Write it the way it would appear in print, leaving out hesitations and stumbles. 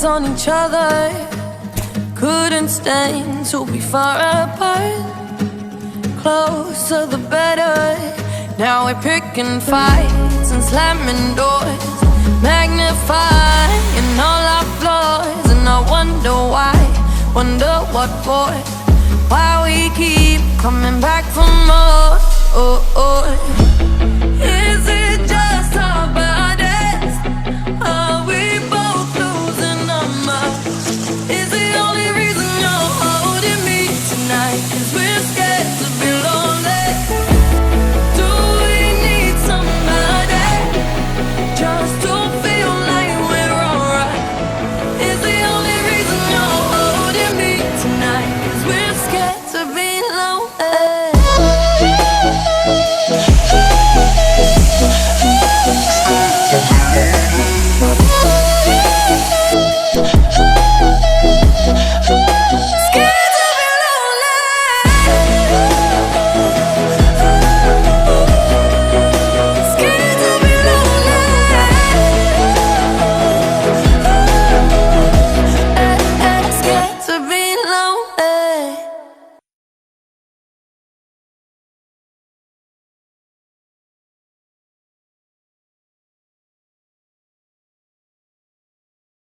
on each other. Couldn't stand to be far apart. Closer the better. Now we're picking fights and slamming doors, magnifying all our flaws. And I wonder why, wonder what for, why we keep coming back for more. Oh, oh. Is it just our bodies? Are we both losing our minds? Is the only reason you're holding me tonight? 'Cause we're